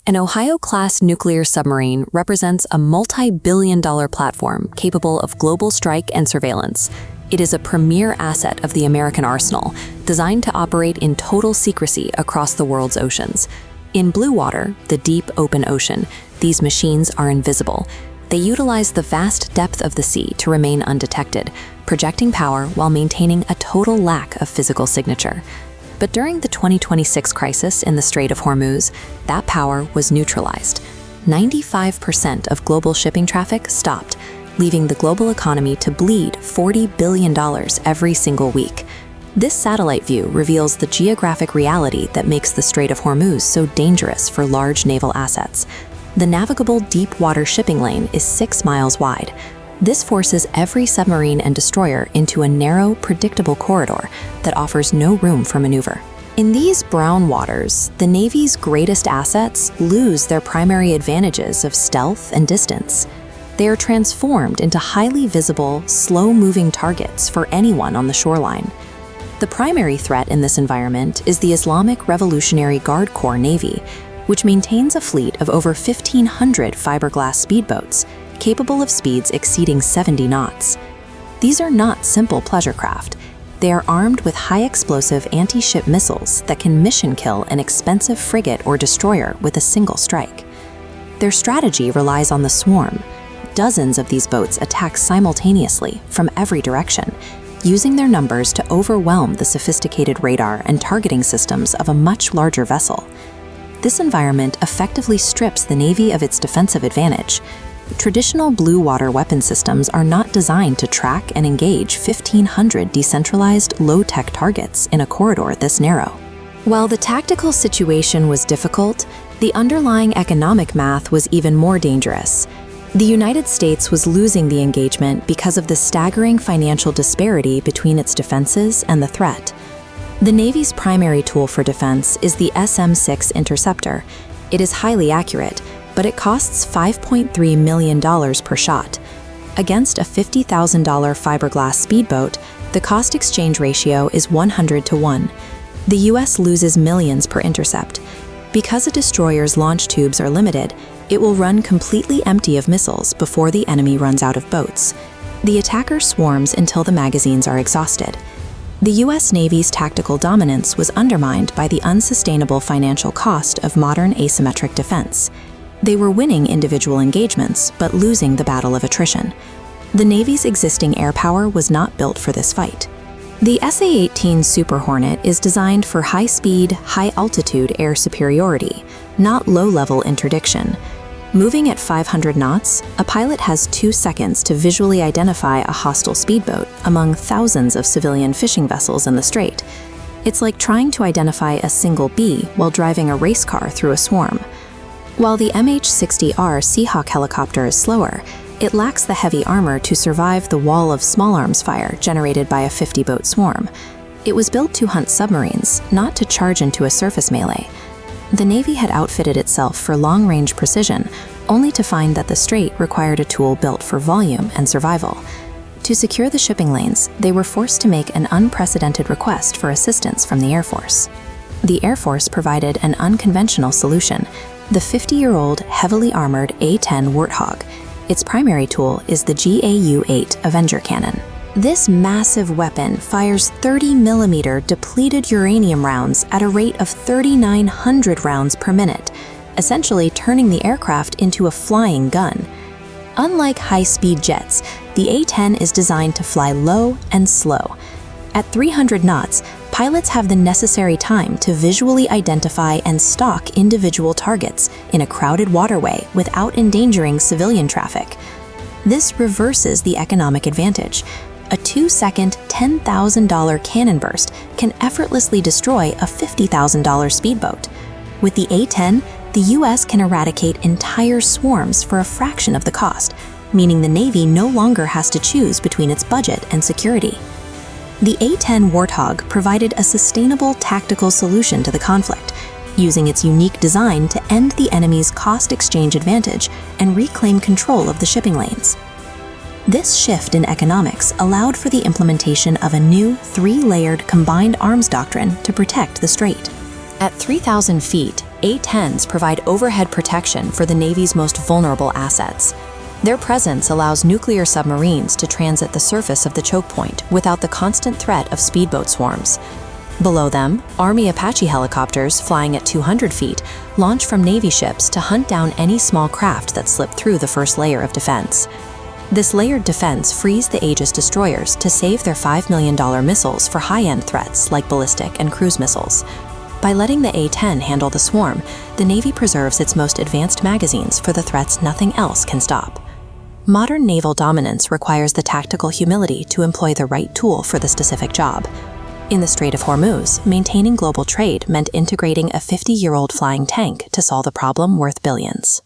An Ohio-class nuclear submarine represents a multi-billion-dollar platform capable of global strike and surveillance. It is a premier asset of the American arsenal, designed to operate in total secrecy across the world's oceans. In blue water, the deep open ocean, these machines are invisible. They utilize the vast depth of the sea to remain undetected, projecting power while maintaining a total lack of physical signature. But during the 2026 crisis in the Strait of Hormuz, that power was neutralized. 95% of global shipping traffic stopped, leaving the global economy to bleed $40 billion every single week. This satellite view reveals the geographic reality that makes the Strait of Hormuz so dangerous for large naval assets. The navigable deep water shipping lane is 6 miles wide. This forces every submarine and destroyer into a narrow, predictable corridor that offers no room for maneuver. In these brown waters, the Navy's greatest assets lose their primary advantages of stealth and distance. They are transformed into highly visible, slow-moving targets for anyone on the shoreline. The primary threat in this environment is the Islamic Revolutionary Guard Corps Navy, which maintains a fleet of over 1,500 fiberglass speedboats, capable of speeds exceeding 70 knots. These are not simple pleasure craft. They are armed with high-explosive anti-ship missiles that can mission kill an expensive frigate or destroyer with a single strike. Their strategy relies on the swarm. Dozens of these boats attack simultaneously from every direction, using their numbers to overwhelm the sophisticated radar and targeting systems of a much larger vessel. This environment effectively strips the Navy of its defensive advantage. Traditional blue water weapon systems are not designed to track and engage 1,500 decentralized, low-tech targets in a corridor this narrow. While the tactical situation was difficult, the underlying economic math was even more dangerous. The United States was losing the engagement because of the staggering financial disparity between its defenses and the threat. The Navy's primary tool for defense is the SM-6 interceptor. It is highly accurate, but it costs $5.3 million per shot. Against a $50,000 fiberglass speedboat, the cost-exchange ratio is 100 to 1. The U.S. loses millions per intercept. Because a destroyer's launch tubes are limited, it will run completely empty of missiles before the enemy runs out of boats. The attacker swarms until the magazines are exhausted. The U.S. Navy's tactical dominance was undermined by the unsustainable financial cost of modern asymmetric defense. They were winning individual engagements, but losing the battle of attrition. The Navy's existing air power was not built for this fight. The A-10 Super Hornet is designed for high-speed, high-altitude air superiority, not low-level interdiction. Moving at 500 knots, a pilot has 2 seconds to visually identify a hostile speedboat among thousands of civilian fishing vessels in the strait. It's like trying to identify a single bee while driving a race car through a swarm. While the MH-60R Seahawk helicopter is slower, it lacks the heavy armor to survive the wall of small arms fire generated by a 50-boat swarm. It was built to hunt submarines, not to charge into a surface melee. The Navy had outfitted itself for long-range precision, only to find that the strait required a tool built for volume and survival. To secure the shipping lanes, they were forced to make an unprecedented request for assistance from the Air Force. The Air Force provided an unconventional solution: the 50-year-old, heavily armored A-10 Warthog. Its primary tool is the GAU-8 Avenger cannon. This massive weapon fires 30mm depleted uranium rounds at a rate of 3,900 rounds per minute, essentially turning the aircraft into a flying gun. Unlike high-speed jets, the A-10 is designed to fly low and slow. At 300 knots, pilots have the necessary time to visually identify and stalk individual targets in a crowded waterway without endangering civilian traffic. This reverses the economic advantage. A 2-second, $10,000 cannon burst can effortlessly destroy a $50,000 speedboat. With the A-10, the U.S. can eradicate entire swarms for a fraction of the cost, meaning the Navy no longer has to choose between its budget and security. The A-10 Warthog provided a sustainable tactical solution to the conflict, using its unique design to end the enemy's cost exchange advantage and reclaim control of the shipping lanes. This shift in economics allowed for the implementation of a new 3-layered combined arms doctrine to protect the strait. At 3,000 feet, A-10s provide overhead protection for the Navy's most vulnerable assets. Their presence allows nuclear submarines to transit the surface of the choke point without the constant threat of speedboat swarms. Below them, Army Apache helicopters flying at 200 feet launch from Navy ships to hunt down any small craft that slip through the first layer of defense. This layered defense frees the Aegis destroyers to save their $5 million missiles for high-end threats like ballistic and cruise missiles. By letting the A-10 handle the swarm, the Navy preserves its most advanced magazines for the threats nothing else can stop. Modern naval dominance requires the tactical humility to employ the right tool for the specific job. In the Strait of Hormuz, maintaining global trade meant integrating a 50-year-old flying tank to solve a problem worth billions.